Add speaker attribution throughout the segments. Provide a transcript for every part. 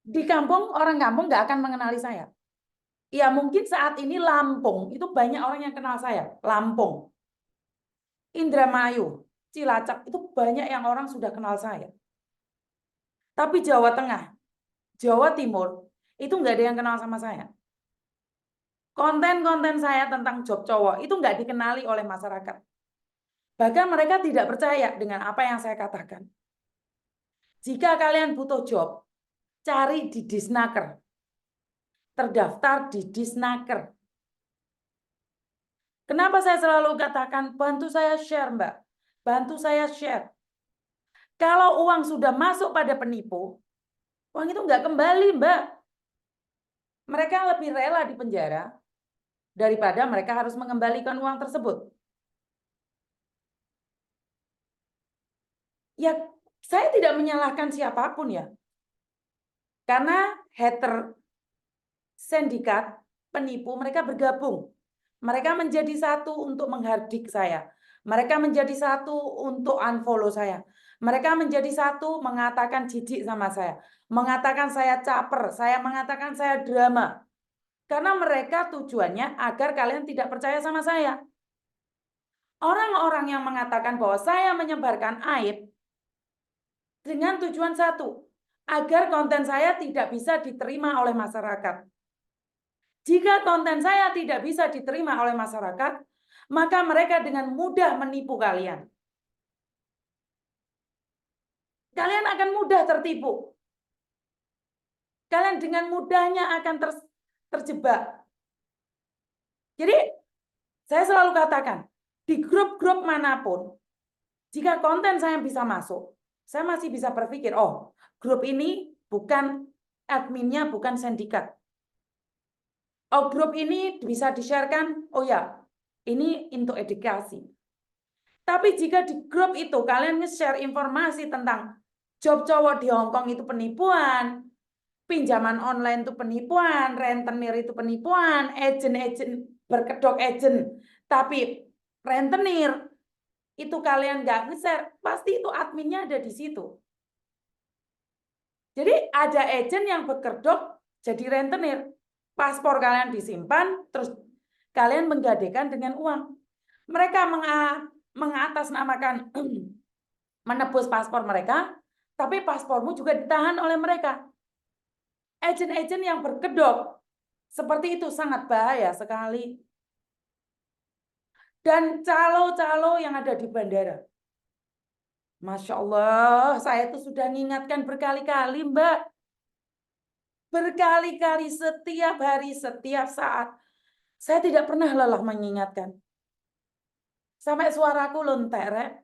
Speaker 1: Di kampung, orang kampung nggak akan mengenali saya. Ya mungkin saat ini Lampung, itu banyak orang yang kenal saya. Lampung, Indramayu, Cilacap, itu banyak yang orang sudah kenal saya. Tapi Jawa Tengah, Jawa Timur, itu nggak ada yang kenal sama saya. Konten-konten saya tentang job cowok itu nggak dikenali oleh masyarakat. Bahkan mereka tidak percaya dengan apa yang saya katakan. Jika kalian butuh job, cari di Disnaker. Terdaftar di Disnaker. Kenapa saya selalu katakan, bantu saya share, Mbak. Bantu saya share. Kalau uang sudah masuk pada penipu, uang itu nggak kembali, Mbak. Mereka lebih rela di penjara daripada mereka harus mengembalikan uang tersebut. Ya, saya tidak menyalahkan siapapun ya. Karena hater sindikat penipu mereka bergabung. Mereka menjadi satu untuk menghardik saya. Mereka menjadi satu untuk unfollow saya. Mereka menjadi satu mengatakan jijik sama saya. Mengatakan saya caper. Saya mengatakan saya drama. Karena mereka tujuannya agar kalian tidak percaya sama saya. Orang-orang yang mengatakan bahwa saya menyebarkan aib dengan tujuan satu, agar konten saya tidak bisa diterima oleh masyarakat. Jika konten saya tidak bisa diterima oleh masyarakat, maka mereka dengan mudah menipu kalian. Kalian akan mudah tertipu. Kalian dengan mudahnya akan terjebak. Jadi, saya selalu katakan, di grup-grup manapun, jika konten saya bisa masuk, saya masih bisa berpikir, oh, grup ini bukan adminnya, bukan sindikat. Oh, grup ini bisa di-sharekan, oh ya, ini untuk edukasi. Tapi jika di grup itu kalian nge-share informasi tentang job cowok di Hong Kong itu penipuan, pinjaman online itu penipuan, rentenir itu penipuan, agent berkedok agent, tapi rentenir, itu kalian nggak nge-share, pasti itu adminnya ada di situ. Jadi ada agent yang berkedok jadi rentenir. Paspor kalian disimpan, terus kalian menggadekan dengan uang. Mereka mengatasnamakan menebus paspor mereka, tapi paspormu juga ditahan oleh mereka. Agen-agen yang berkedok seperti itu sangat bahaya sekali. Dan calo-calo yang ada di bandara. Masya Allah, saya itu sudah mengingatkan berkali-kali, Mbak. Berkali-kali, setiap hari, setiap saat. Saya tidak pernah lelah mengingatkan. Sampai suaraku lontek.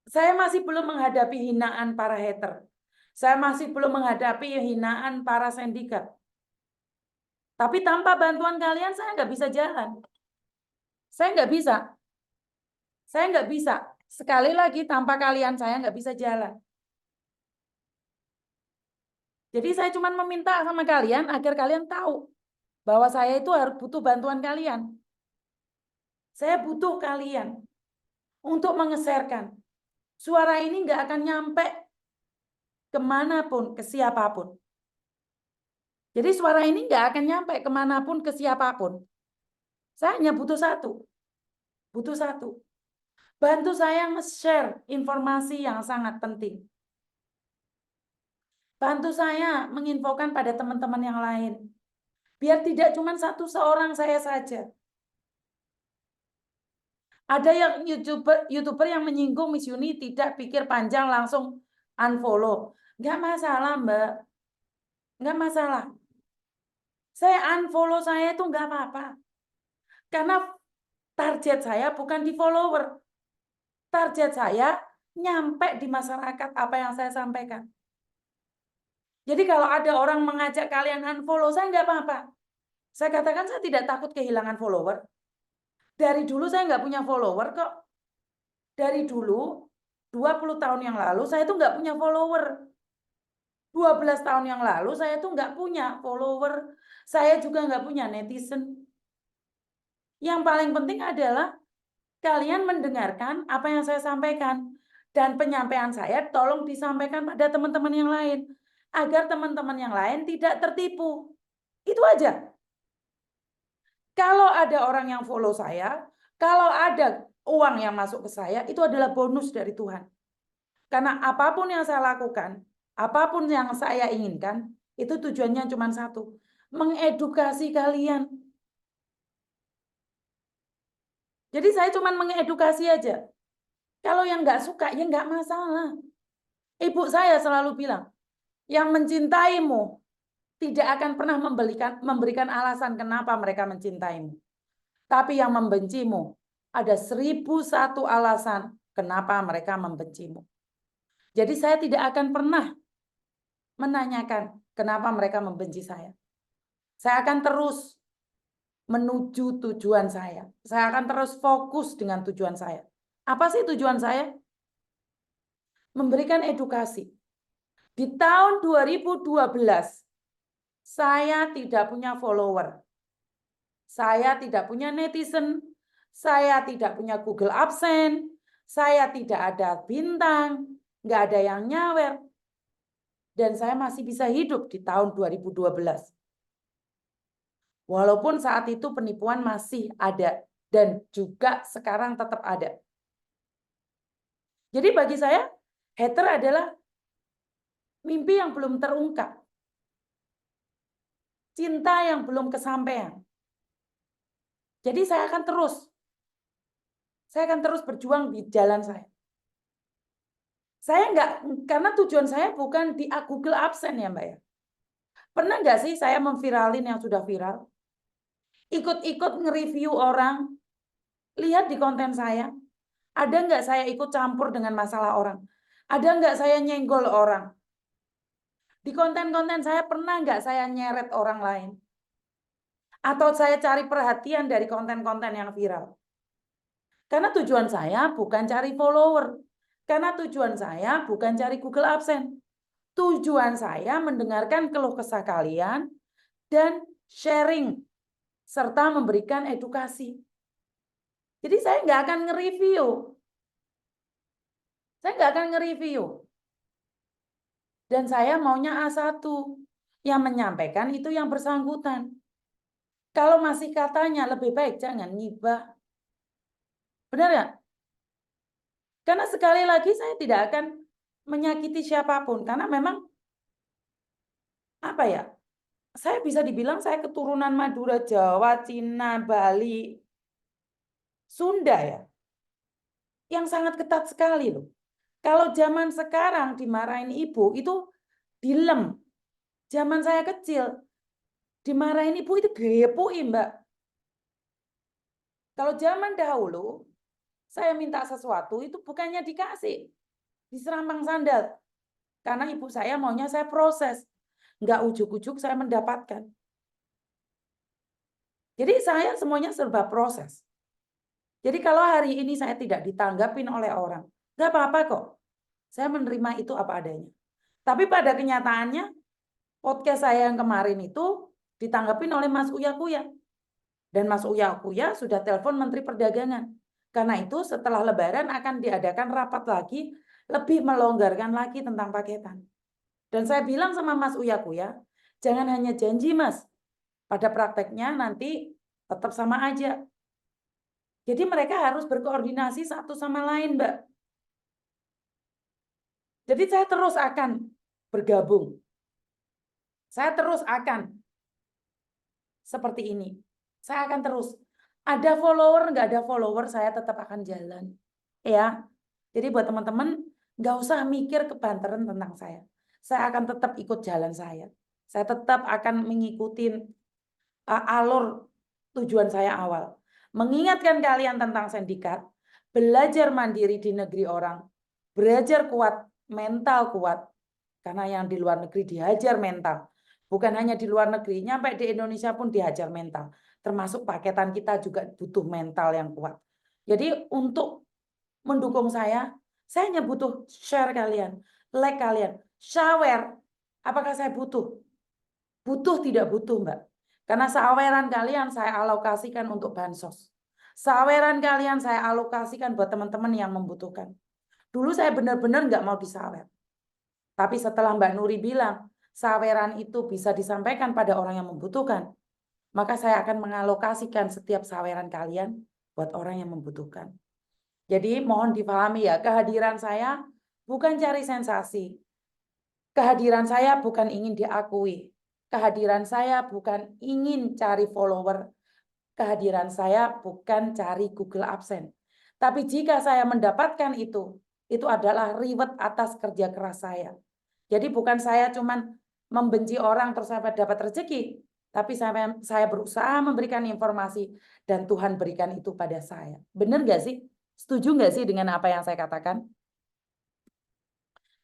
Speaker 1: Saya masih belum menghadapi hinaan para hater. Saya masih belum menghadapi hinaan para sindikat. Tapi tanpa bantuan kalian, saya nggak bisa jalan. Saya nggak bisa. Saya nggak bisa. Sekali lagi, tanpa kalian, saya nggak bisa jalan. Jadi saya cuma meminta sama kalian agar kalian tahu bahwa saya itu harus butuh bantuan kalian. Saya butuh kalian untuk mengeserkan. Suara ini nggak akan nyampe kemanapun, ke siapapun. Jadi suara ini nggak akan nyampe kemanapun, ke siapapun. Saya hanya butuh satu. Butuh satu. Bantu saya nge-share informasi yang sangat penting. Bantu saya menginfokan pada teman-teman yang lain. Biar tidak cuma satu seorang saya saja. Ada yang YouTuber yang menyinggung Miss Yuni tidak pikir panjang langsung unfollow. Nggak masalah, Mbak. Nggak masalah. Saya unfollow saya itu nggak apa-apa. Karena target saya bukan di follower. Target saya nyampe di masyarakat apa yang saya sampaikan. Jadi kalau ada orang mengajak kalian unfollow, saya nggak apa-apa. Saya katakan saya tidak takut kehilangan follower. Dari dulu saya nggak punya follower kok. Dari dulu, 20 tahun yang lalu, saya tuh nggak punya follower. 12 tahun yang lalu, saya tuh nggak punya follower. Saya juga nggak punya netizen. Yang paling penting adalah kalian mendengarkan apa yang saya sampaikan. Dan penyampaian saya tolong disampaikan pada teman-teman yang lain. Agar teman-teman yang lain tidak tertipu. Itu aja. Kalau ada orang yang follow saya, kalau ada uang yang masuk ke saya, itu adalah bonus dari Tuhan. Karena apapun yang saya lakukan, apapun yang saya inginkan, itu tujuannya cuma satu. Mengedukasi kalian. Jadi saya cuma mengedukasi aja. Kalau yang nggak suka, ya nggak masalah. Ibu saya selalu bilang, yang mencintaimu tidak akan pernah memberikan alasan kenapa mereka mencintaimu. Tapi yang membencimu, ada 1001 alasan kenapa mereka membencimu. Jadi saya tidak akan pernah menanyakan kenapa mereka membenci saya. Saya akan terus menuju tujuan saya. Saya akan terus fokus dengan tujuan saya. Apa sih tujuan saya? Memberikan edukasi. Di tahun 2012, saya tidak punya follower. Saya tidak punya netizen. Saya tidak punya Google AdSense. Saya tidak ada bintang. Nggak ada yang nyawer. Dan saya masih bisa hidup di tahun 2012. Walaupun saat itu penipuan masih ada. Dan juga sekarang tetap ada. Jadi bagi saya, hater adalah mimpi yang belum terungkap. Cinta yang belum kesampaian. Jadi saya akan terus berjuang di jalan saya. Saya enggak, karena tujuan saya bukan di Google AdSense ya Mbak ya. Pernah nggak sih saya memviralin yang sudah viral? Ikut-ikut nge-review orang, lihat di konten saya. Ada nggak saya ikut campur dengan masalah orang? Ada nggak saya nyenggol orang? Di konten-konten saya pernah nggak saya nyeret orang lain? Atau saya cari perhatian dari konten-konten yang viral? Karena tujuan saya bukan cari follower. Karena tujuan saya bukan cari Google AdSense. Tujuan saya mendengarkan keluh kesah kalian dan sharing serta memberikan edukasi. Jadi saya nggak akan nge-review. Saya nggak akan nge-review. Dan saya maunya A1. Yang menyampaikan itu yang bersangkutan. Kalau masih katanya lebih baik jangan ngibah. Benar ya? Karena sekali lagi saya tidak akan menyakiti siapapun. Karena memang, apa ya, saya bisa dibilang saya keturunan Madura, Jawa, Cina, Bali, Sunda ya. Yang sangat ketat sekali loh. Kalau zaman sekarang dimarahin ibu itu dilem. Zaman saya kecil dimarahin ibu itu gepui Mbak. Kalau zaman dahulu saya minta sesuatu itu bukannya dikasih, diserampang sandal. Karena ibu saya maunya saya proses. Nggak ujuk-ujuk saya mendapatkan. Jadi saya semuanya serba proses. Jadi kalau hari ini saya tidak ditanggapin oleh orang, nggak apa-apa kok. Saya menerima itu apa adanya. Tapi pada kenyataannya, podcast saya yang kemarin itu ditanggapin oleh Mas Uya Kuya. Dan Mas Uya Kuya sudah telepon Menteri Perdagangan. Karena itu setelah Lebaran akan diadakan rapat lagi, lebih melonggarkan lagi tentang paketan. Dan saya bilang sama Mas Uya Kuya, jangan hanya janji Mas, pada prakteknya nanti tetap sama aja. Jadi mereka harus berkoordinasi satu sama lain, Mbak. Jadi saya terus akan bergabung. Saya terus akan seperti ini. Saya akan terus. Ada follower, nggak ada follower, saya tetap akan jalan. Ya. Jadi buat teman-teman, nggak usah mikir kebanteran tentang saya. Saya akan tetap ikut jalan saya. Saya tetap akan mengikuti alur tujuan saya awal. Mengingatkan kalian tentang sindikat, belajar mandiri di negeri orang, belajar kuat, mental kuat, karena yang di luar negeri dihajar mental. Bukan hanya di luar negeri, nyampe di Indonesia pun dihajar mental. Termasuk paketan kita juga butuh mental yang kuat. Jadi untuk mendukung saya hanya butuh share kalian, like kalian, share. Apakah saya butuh? Butuh tidak butuh, Mbak. Karena saweran kalian saya alokasikan untuk bansos. Saweran kalian saya alokasikan buat teman-teman yang membutuhkan. Dulu saya benar-benar nggak mau disawer. Tapi setelah Mbak Nuri bilang, saweran itu bisa disampaikan pada orang yang membutuhkan, maka saya akan mengalokasikan setiap saweran kalian buat orang yang membutuhkan. Jadi mohon dipahami ya, kehadiran saya bukan cari sensasi. Kehadiran saya bukan ingin diakui. Kehadiran saya bukan ingin cari follower. Kehadiran saya bukan cari Google Absen. Tapi jika saya mendapatkan itu adalah reward atas kerja keras saya. Jadi bukan saya cuman membenci orang terus saya dapat rezeki, tapi saya berusaha memberikan informasi dan Tuhan berikan itu pada saya. Benar nggak sih? Setuju nggak sih dengan apa yang saya katakan?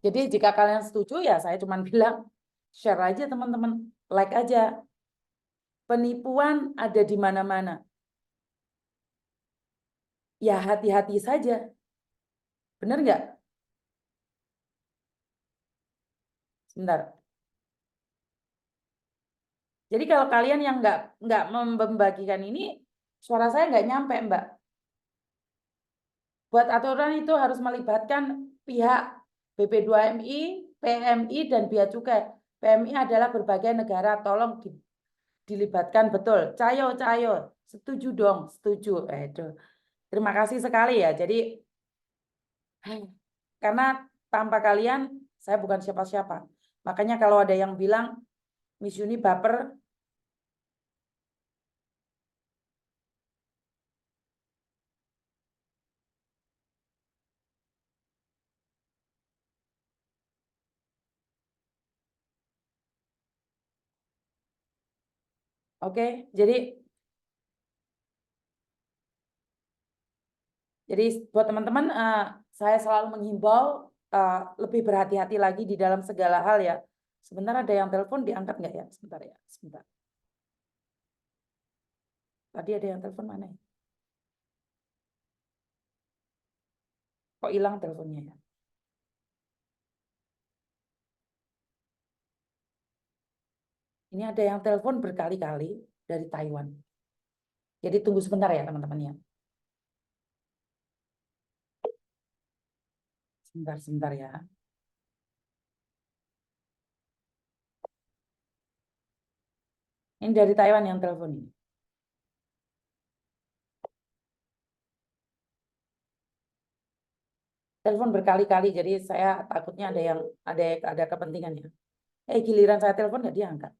Speaker 1: Jadi jika kalian setuju ya saya cuman bilang share aja teman-teman, like aja. Penipuan ada di mana-mana. Ya hati-hati saja. Benar nggak? Sebentar. Jadi kalau kalian yang nggak membagikan ini, suara saya nggak nyampe, Mbak. Buat aturan itu harus melibatkan pihak BP2MI, PMI, dan Bea Cukai. PMI adalah berbagai negara, tolong dilibatkan betul. Cayo, setuju dong, setuju. Terima kasih sekali ya. Jadi karena tanpa kalian saya bukan siapa-siapa. Makanya kalau ada yang bilang Miss Yuni baper, oke. Jadi buat teman-teman, saya selalu menghimbau lebih berhati-hati lagi di dalam segala hal ya. Sebentar ada yang telepon, diangkat nggak ya? Sebentar ya, sebentar. Tadi ada yang telepon mana ya? Kok hilang teleponnya ya? Ini ada yang telepon berkali-kali dari Taiwan. Jadi tunggu sebentar ya teman-teman ya. Sebentar ya. Ini dari Taiwan yang telepon ini. Telepon berkali-kali, jadi saya takutnya ada kepentingannya. Giliran saya telepon nggak diangkat.